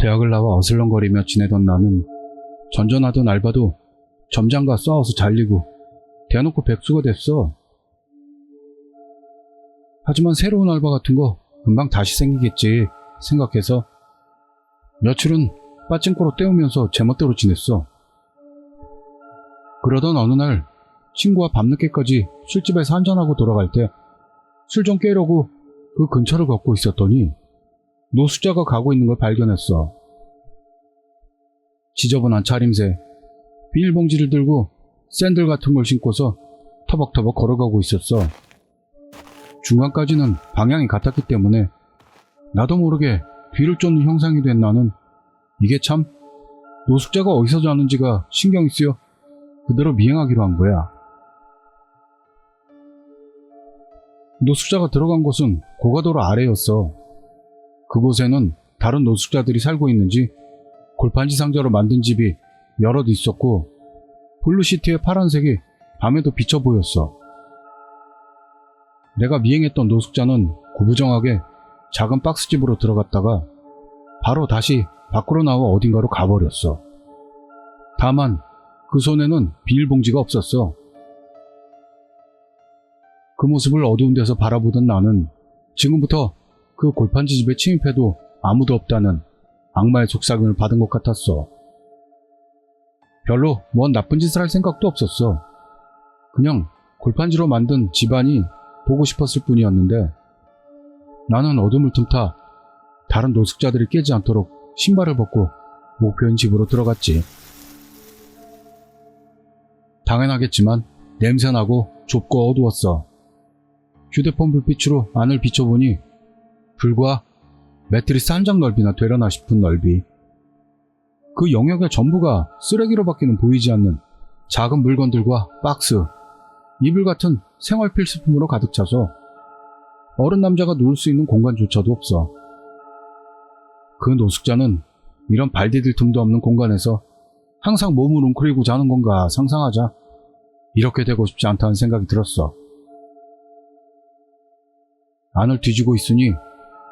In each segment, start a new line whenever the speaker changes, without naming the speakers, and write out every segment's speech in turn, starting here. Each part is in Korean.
대학을 나와 어슬렁거리며 지내던 나는 전전하던 알바도 점장과 싸워서 잘리고 대놓고 백수가 됐어. 하지만 새로운 알바 같은 거 금방 다시 생기겠지 생각해서 며칠은 빠찡코로 때우면서 제멋대로 지냈어. 그러던 어느 날 친구와 밤늦게까지 술집에서 한잔하고 돌아갈 때 술 좀 깨려고 그 근처를 걷고 있었더니 노숙자가 가고 있는 걸 발견했어. 지저분한 차림새, 비닐봉지를 들고 샌들 같은 걸 신고서 터벅터벅 걸어가고 있었어. 중간까지는 방향이 같았기 때문에 나도 모르게 뒤를 쫓는 형상이 된 나는 이게 참 노숙자가 어디서 자는지가 신경이 쓰여 그대로 미행하기로 한 거야. 노숙자가 들어간 곳은 고가도로 아래였어. 그곳에는 다른 노숙자들이 살고 있는지 골판지 상자로 만든 집이 여럿 있었고 블루시티의 파란색이 밤에도 비쳐 보였어. 내가 미행했던 노숙자는 구부정하게 작은 박스집으로 들어갔다가 바로 다시 밖으로 나와 어딘가로 가버렸어. 다만 그 손에는 비닐봉지가 없었어. 그 모습을 어두운 데서 바라보던 나는 지금부터 그 골판지 집에 침입해도 아무도 없다는 악마의 속삭임을 받은 것 같았어. 별로 뭔 나쁜 짓을 할 생각도 없었어. 그냥 골판지로 만든 집안이 보고 싶었을 뿐이었는데 나는 어둠을 틈타 다른 노숙자들이 깨지 않도록 신발을 벗고 목표인 집으로 들어갔지. 당연하겠지만 냄새나고 좁고 어두웠어. 휴대폰 불빛으로 안을 비춰보니 불과 매트리스 한 장 넓이나 되려나 싶은 넓이. 그 영역의 전부가 쓰레기로밖에는 보이지 않는 작은 물건들과 박스, 이불 같은 생활 필수품으로 가득 차서 어른 남자가 누울 수 있는 공간조차도 없어. 그 노숙자는 이런 발 디딜 틈도 없는 공간에서 항상 몸을 웅크리고 자는 건가 상상하자 이렇게 되고 싶지 않다는 생각이 들었어. 안을 뒤지고 있으니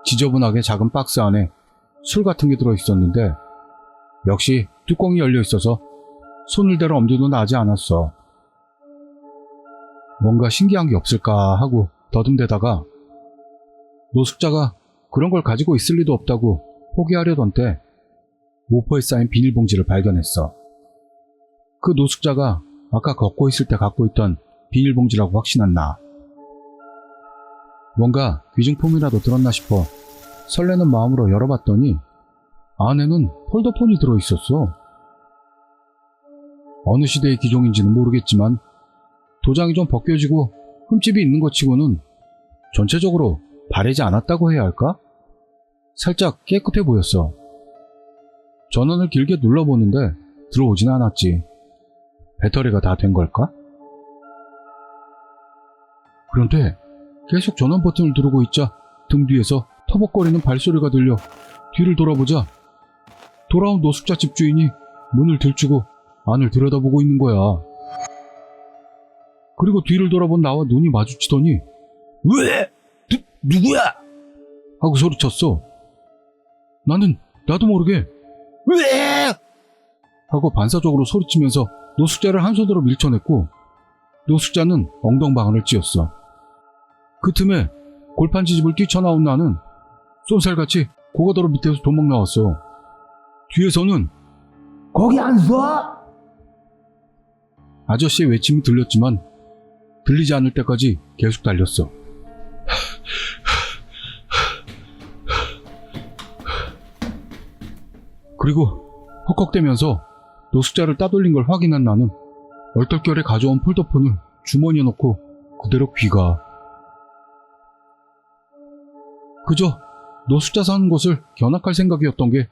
지저분하게 작은 박스 안에 술 같은 게 들어있었는데 역시 뚜껑이 열려 있어서 손을 대러 엄두도 나지 않았어. 뭔가 신기한 게 없을까 하고 더듬대다가 노숙자가 그런 걸 가지고 있을 리도 없다고 포기하려던 때 모포에 쌓인 비닐봉지를 발견했어. 그 노숙자가 아까 걷고 있을 때 갖고 있던 비닐봉지라고 확신한 나. 뭔가 귀중품이라도 들었나 싶어 설레는 마음으로 열어봤더니 안에는 폴더폰이 들어있었어. 어느 시대의 기종인지는 모르겠지만 도장이 좀 벗겨지고 흠집이 있는 것 치고는 전체적으로 바래지 않았다고 해야 할까? 살짝 깨끗해 보였어. 전원을 길게 눌러보는데 들어오진 않았지. 배터리가 다 된 걸까? 그런데 계속 전원 버튼을 누르고 있자 등 뒤에서 터벅거리는 발소리가 들려 뒤를 돌아보자 돌아온 노숙자 집주인이 문을 들추고 안을 들여다보고 있는 거야. 그리고 뒤를 돌아본 나와 눈이 마주치더니 왜? 누구야? 하고 소리쳤어. 나도 모르게 왜? 하고 반사적으로 소리치면서 노숙자를 한 손으로 밀쳐냈고 노숙자는 엉덩방아를 찧었어. 그 틈에 골판지 집을 뛰쳐나온 나는 쏜살같이 고가도로 밑에서 도망 나왔어. 뒤에서는 거기 안 서! 아저씨의 외침이 들렸지만 들리지 않을 때까지 계속 달렸어. 그리고 헉헉대면서 노숙자를 따돌린 걸 확인한 나는 얼떨결에 가져온 폴더폰을 주머니에 넣고 그대로 귀가. 그저 노숙자 사는 곳을 견학할 생각이었던 게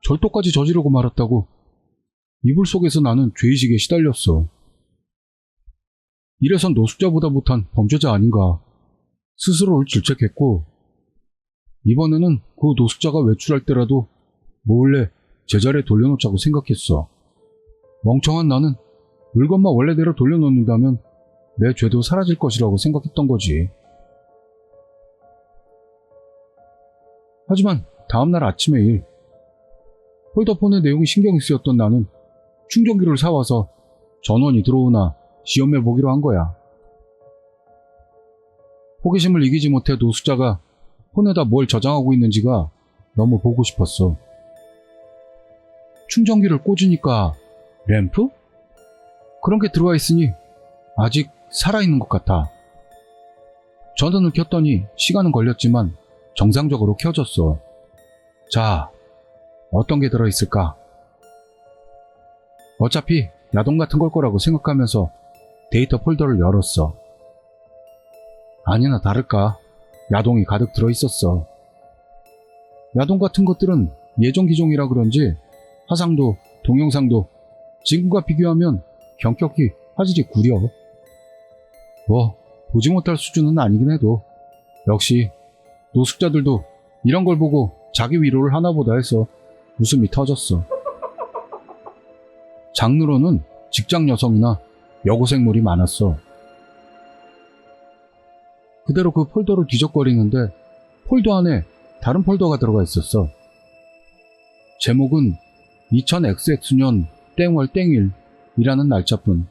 절도까지 저지르고 말았다고 이불 속에서 나는 죄의식에 시달렸어. 이래선 노숙자보다 못한 범죄자 아닌가 스스로를 질책했고 이번에는 그 노숙자가 외출할 때라도 몰래 제자리에 돌려놓자고 생각했어. 멍청한 나는 물건만 원래대로 돌려놓는다면 내 죄도 사라질 것이라고 생각했던 거지. 하지만 다음날 아침의 일, 폴더폰의 내용이 신경이 쓰였던 나는 충전기를 사와서 전원이 들어오나 시험해 보기로 한 거야. 호기심을 이기지 못해 노숙자가 폰에다 뭘 저장하고 있는지가 너무 보고 싶었어. 충전기를 꽂으니까 램프? 그런 게 들어와 있으니 아직 살아있는 것 같아. 전원을 켰더니 시간은 걸렸지만 정상적으로 켜졌어. 자, 어떤 게 들어있을까? 어차피 야동 같은 걸 거라고 생각하면서 데이터 폴더를 열었어. 아니나 다를까 야동이 가득 들어있었어. 야동 같은 것들은 예전 기종이라 그런지 화상도 동영상도 지금과 비교하면 경격이 화질이 구려. 뭐 보지 못할 수준은 아니긴 해도 역시 노숙자들도 이런 걸 보고 자기 위로를 하나보다 해서 웃음이 터졌어. 장르로는 직장 여성이나 여고생물이 많았어. 그대로 그 폴더를 뒤적거리는데 폴더 안에 다른 폴더가 들어가 있었어. 제목은 2000XX년 땡월 땡일이라는 날짜뿐.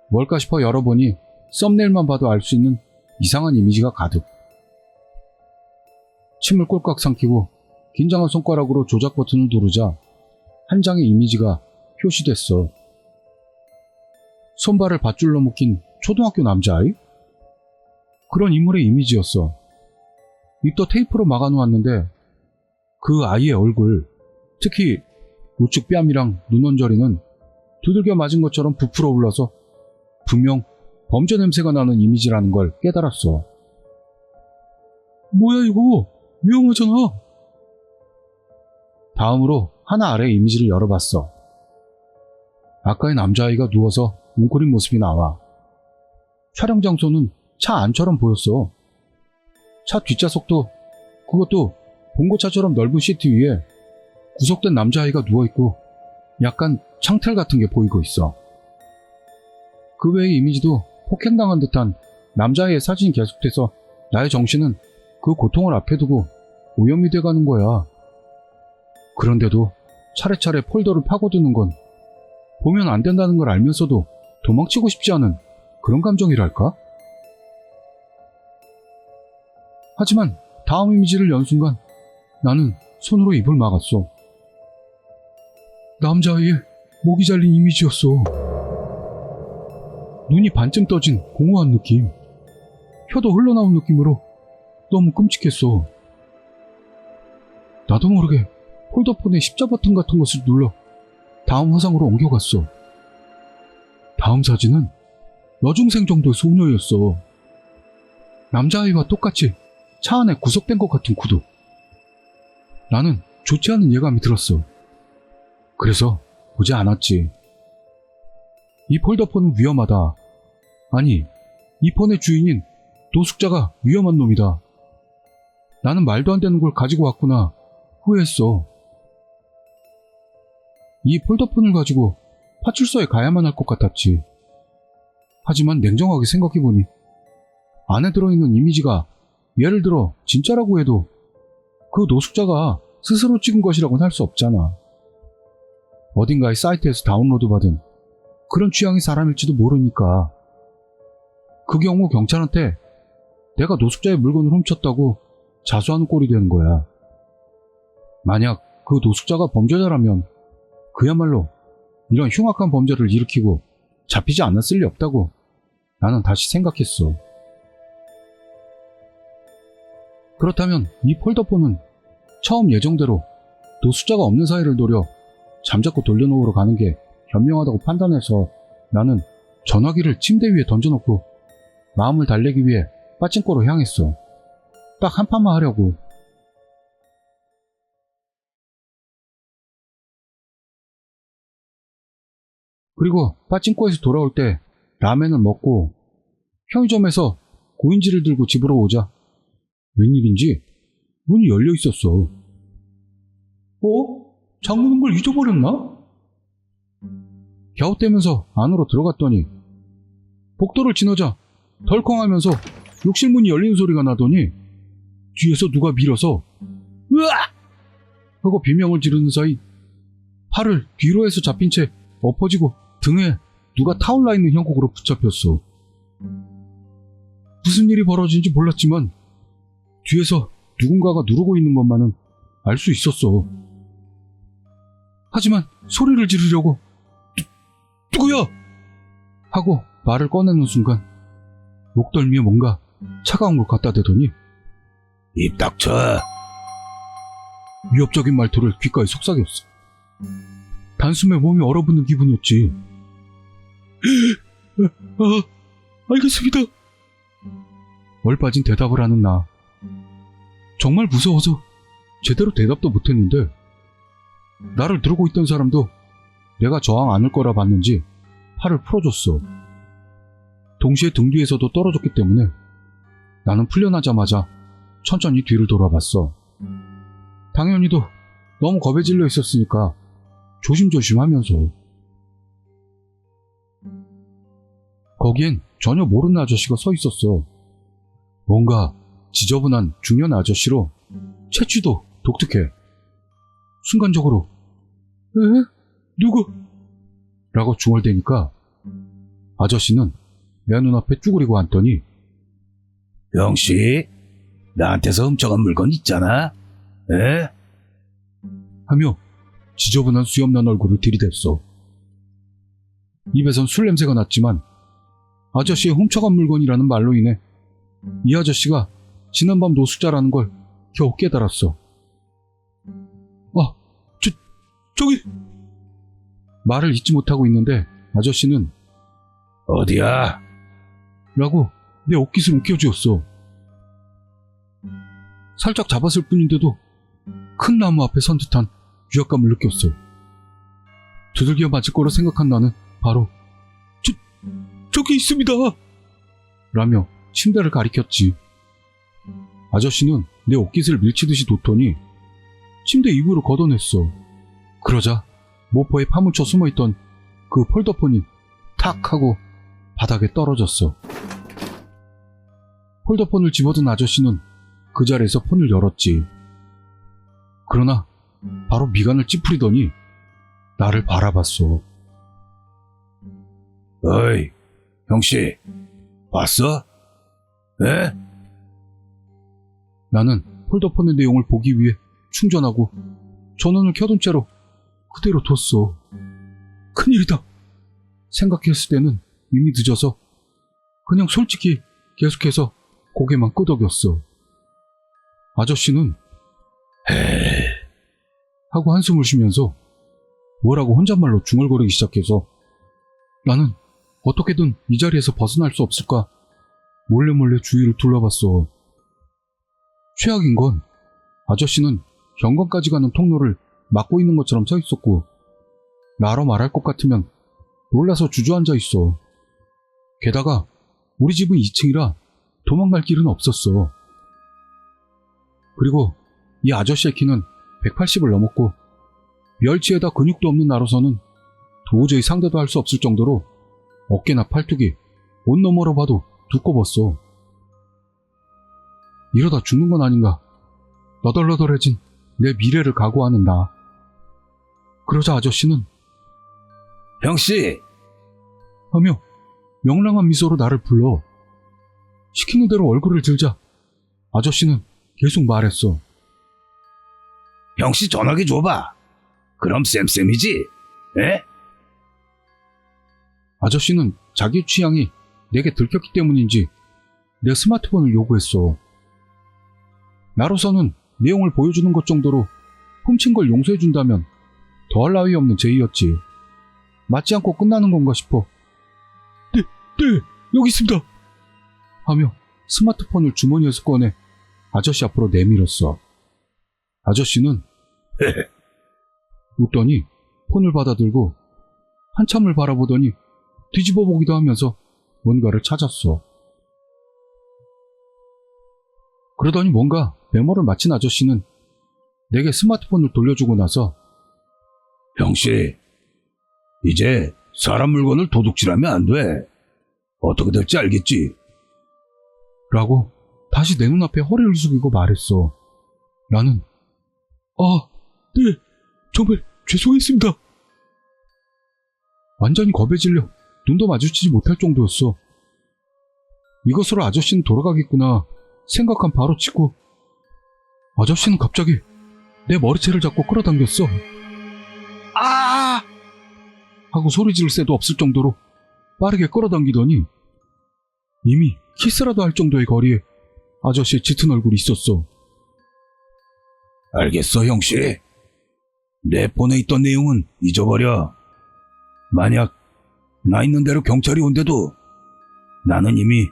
뭘까 싶어 열어보니 썸네일만 봐도 알 수 있는 이상한 이미지가 가득. 침을 꼴깍 삼키고 긴장한 손가락으로 조작 버튼을 누르자 한 장의 이미지가 표시됐어. 손발을 밧줄로 묶인 초등학교 남자아이? 그런 인물의 이미지였어. 입도 테이프로 막아놓았는데 그 아이의 얼굴, 특히 우측 뺨이랑 눈 언저리는 두들겨 맞은 것처럼 부풀어 올라서 분명 범죄 냄새가 나는 이미지라는 걸 깨달았어. 뭐야 이거? 위험하잖아. 다음으로 하나 아래 이미지를 열어봤어. 아까의 남자아이가 누워서 웅크린 모습이 나와. 촬영 장소는 차 안처럼 보였어. 차 뒷좌석도 그것도 봉고차처럼 넓은 시트 위에 구석된 남자아이가 누워있고 약간 창틀 같은 게 보이고 있어. 그 외의 이미지도 폭행당한 듯한 남자아이의 사진이 계속돼서 나의 정신은 그 고통을 앞에 두고 오염이 돼가는 거야. 그런데도 차례차례 폴더를 파고드는 건 보면 안 된다는 걸 알면서도 도망치고 싶지 않은 그런 감정이랄까? 하지만 다음 이미지를 연 순간 나는 손으로 입을 막았어. 남자아이의 목이 잘린 이미지였어. 눈이 반쯤 떠진 공허한 느낌, 혀도 흘러나온 느낌으로 너무 끔찍했어. 나도 모르게 폴더폰의 십자 버튼 같은 것을 눌러 다음 화상으로 옮겨갔어. 다음 사진은 여중생 정도의 소녀였어. 남자아이와 똑같이 차 안에 구석된 것 같은 구두. 나는 좋지 않은 예감이 들었어. 그래서 보지 않았지. 이 폴더폰은 위험하다. 아니, 이 폰의 주인인 노숙자가 위험한 놈이다. 나는 말도 안 되는 걸 가지고 왔구나 후회했어. 이 폴더폰을 가지고 파출소에 가야만 할 것 같았지. 하지만 냉정하게 생각해보니 안에 들어있는 이미지가 예를 들어 진짜라고 해도 그 노숙자가 스스로 찍은 것이라고는 할 수 없잖아. 어딘가의 사이트에서 다운로드 받은 그런 취향의 사람일지도 모르니까. 그 경우 경찰한테 내가 노숙자의 물건을 훔쳤다고 자수하는 꼴이 되는 거야. 만약 그 노숙자가 범죄자라면 그야말로 이런 흉악한 범죄를 일으키고 잡히지 않았을 리 없다고 나는 다시 생각했어. 그렇다면 이 폴더폰은 처음 예정대로 노숙자가 없는 사이를 노려 잠자코 돌려놓으러 가는 게 현명하다고 판단해서 나는 전화기를 침대 위에 던져놓고 마음을 달래기 위해 빠찡코로 향했어. 딱 한 판만 하려고. 그리고 빠찡코에서 돌아올 때 라멘을 먹고 편의점에서 고인지를 들고 집으로 오자 웬일인지 문이 열려 있었어. 잠그는 걸 잊어버렸나? 갸웃대면서 안으로 들어갔더니 복도를 지나자 덜컹하면서 욕실 문이 열리는 소리가 나더니 뒤에서 누가 밀어서 으악! 하고 비명을 지르는 사이 팔을 뒤로 해서 잡힌 채 엎어지고 등에 누가 타올라 있는 형국으로 붙잡혔어. 무슨 일이 벌어진지 몰랐지만 뒤에서 누군가가 누르고 있는 것만은 알 수 있었어. 하지만 소리를 지르려고 누구야? 하고 말을 꺼내는 순간 목덜미에 뭔가 차가운 걸 갖다 대더니
입 닥쳐.
위협적인 말투를 귓가에 속삭였어. 단숨에 몸이 얼어붙는 기분이었지. 알겠습니다. 얼빠진 대답을 하는 나. 정말 무서워서 제대로 대답도 못했는데 나를 들고 있던 사람도 내가 저항 안 할 거라 봤는지 팔을 풀어줬어. 동시에 등 뒤에서도 떨어졌기 때문에 나는 풀려나자마자 천천히 뒤를 돌아봤어. 당연히도 너무 겁에 질려 있었으니까 조심조심 하면서. 거기엔 전혀 모르는 아저씨가 서 있었어. 뭔가 지저분한 중년 아저씨로 채취도 독특해. 순간적으로 에? 누구? 라고 중얼대니까 아저씨는 내 눈앞에 쭈그리고 앉더니
병씨, 나한테서 훔쳐간 물건 있잖아. 에?
하며 지저분한 수염난 얼굴을 들이댔어. 입에선 술 냄새가 났지만 아저씨의 훔쳐간 물건이라는 말로 인해 이 아저씨가 지난밤 노숙자라는 걸 겨우 깨달았어. 저기! 말을 잊지 못하고 있는데 아저씨는
어디야?
라고 내 옷깃을 움켜쥐었어. 살짝 잡았을 뿐인데도 큰 나무 앞에 선 듯한 위압감을 느꼈어. 두들겨 맞을 거라 생각한 나는 바로 저기 있습니다! 라며 침대를 가리켰지. 아저씨는 내 옷깃을 밀치듯이 돋더니 침대 이불을 걷어냈어. 그러자 모포에 파묻혀 숨어있던 그 폴더폰이 탁 하고 바닥에 떨어졌어. 폴더폰을 집어든 아저씨는 그 자리에서 폰을 열었지. 그러나 바로 미간을 찌푸리더니 나를 바라봤어.
어이, 형씨, 봤어? 에?
나는 폴더폰의 내용을 보기 위해 충전하고 전원을 켜둔 채로 그대로 뒀어. 큰일이다 생각했을 때는 이미 늦어서 그냥 솔직히 계속해서 고개만 끄덕였어. 아저씨는
에이,
하고 한숨을 쉬면서 뭐라고 혼잣말로 중얼거리기 시작해서 나는 어떻게든 이 자리에서 벗어날 수 없을까 몰래 주위를 둘러봤어. 최악인 건 아저씨는 현관까지 가는 통로를 막고 있는 것처럼 서 있었고 나로 말할 것 같으면 놀라서 주저앉아 있어. 게다가 우리 집은 2층이라 도망갈 길은 없었어. 그리고 이 아저씨의 키는 180을 넘었고 멸치에다 근육도 없는 나로서는 도저히 상대도 할 수 없을 정도로 어깨나 팔뚝이 온너머로 봐도 두꺼웠어. 이러다 죽는 건 아닌가 너덜너덜해진 내 미래를 각오하는 나. 그러자 아저씨는
형씨!
하며 명랑한 미소로 나를 불러. 시키는 대로 얼굴을 들자 아저씨는 계속 말했어.
형씨 전화기 줘봐. 그럼 쌤쌤이지? 에?
아저씨는 자기 취향이 내게 들켰기 때문인지 내 스마트폰을 요구했어. 나로서는 내용을 보여주는 것 정도로 훔친 걸 용서해준다면 더할 나위 없는 제의였지. 맞지 않고 끝나는 건가 싶어 네, 여기 있습니다 하며 스마트폰을 주머니에서 꺼내 아저씨 앞으로 내밀었어. 아저씨는 웃더니 폰을 받아들고 한참을 바라보더니 뒤집어 보기도 하면서 뭔가를 찾았어. 그러더니 뭔가 메모를 마친 아저씨는 내게 스마트폰을 돌려주고 나서
형씨, 이제 사람 물건을 도둑질하면 안 돼. 어떻게 될지 알겠지?
라고 다시 내 눈앞에 허리를 숙이고 말했어. 나는 네, 정말 죄송했습니다. 완전히 겁에 질려 눈도 마주치지 못할 정도였어. 이것으로 아저씨는 돌아가겠구나 생각한 바로 직후 아저씨는 갑자기 내 머리채를 잡고 끌어당겼어. 아! 하고 소리 지를 새도 없을 정도로 빠르게 끌어당기더니 이미 키스라도 할 정도의 거리에 아저씨의 짙은 얼굴이 있었어.
알겠어, 형씨. 내 폰에 있던 내용은 잊어버려. 만약 나 있는 대로 경찰이 온대도 나는 이미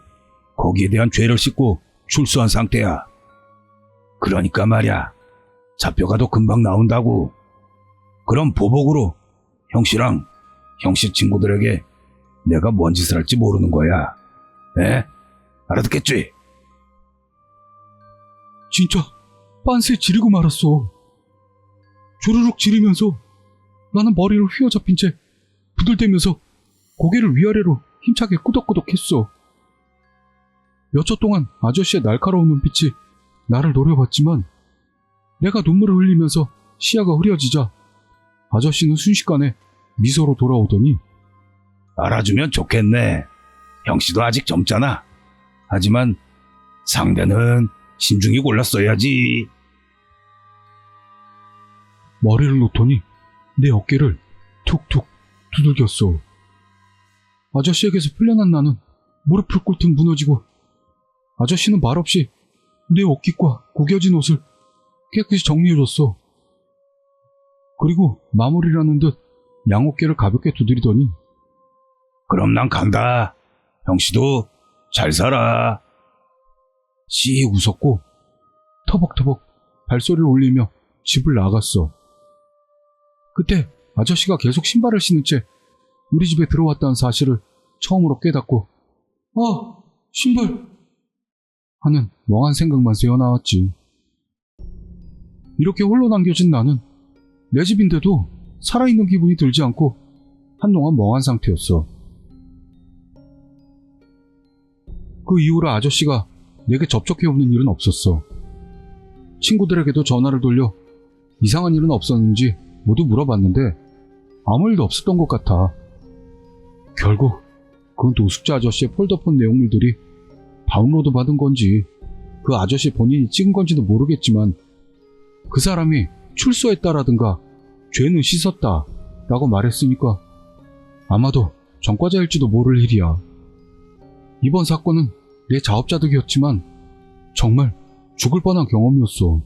거기에 대한 죄를 씻고 출소한 상태야. 그러니까 말야, 잡혀가도 금방 나온다고. 그럼 보복으로 형씨랑 형씨 친구들에게 내가 뭔 짓을 할지 모르는 거야. 에? 알아듣겠지?
진짜 빤스에 지르고 말았어. 주르륵 지르면서 나는 머리를 휘어잡힌 채 부들대면서 고개를 위아래로 힘차게 꾸덕꾸덕했어. 몇 초 동안 아저씨의 날카로운 눈빛이 나를 노려봤지만 내가 눈물을 흘리면서 시야가 흐려지자 아저씨는 순식간에 미소로 돌아오더니
알아주면 좋겠네. 형씨도 아직 젊잖아. 하지만 상대는 신중히 골랐어야지.
머리를 놓더니 내 어깨를 툭툭 두들겼어. 아저씨에게서 풀려난 나는 무릎을 꿇듯 무너지고 아저씨는 말없이 내 옷깃과 구겨진 옷을 깨끗이 정리해줬어. 그리고 마무리라는 듯 양어깨를 가볍게 두드리더니
그럼 난 간다. 형씨도 잘 살아.
씩 웃었고 터벅터벅 발소리를 올리며 집을 나갔어. 그때 아저씨가 계속 신발을 신은 채 우리 집에 들어왔다는 사실을 처음으로 깨닫고 신발 하는 멍한 생각만 새어나왔지. 이렇게 홀로 남겨진 나는 내 집인데도 살아있는 기분이 들지 않고 한동안 멍한 상태였어. 그 이후로 아저씨가 내게 접촉해오는 일은 없었어. 친구들에게도 전화를 돌려 이상한 일은 없었는지 모두 물어봤는데 아무 일도 없었던 것 같아. 결국 그 노숙자 아저씨의 폴더폰 내용물들이 다운로드 받은 건지 그 아저씨 본인이 찍은 건지도 모르겠지만 그 사람이 출소했다라든가 죄는 씻었다 라고 말했으니까 아마도 전과자일지도 모를 일이야. 이번 사건은 내 자업자득이었지만 정말 죽을 뻔한 경험이었어.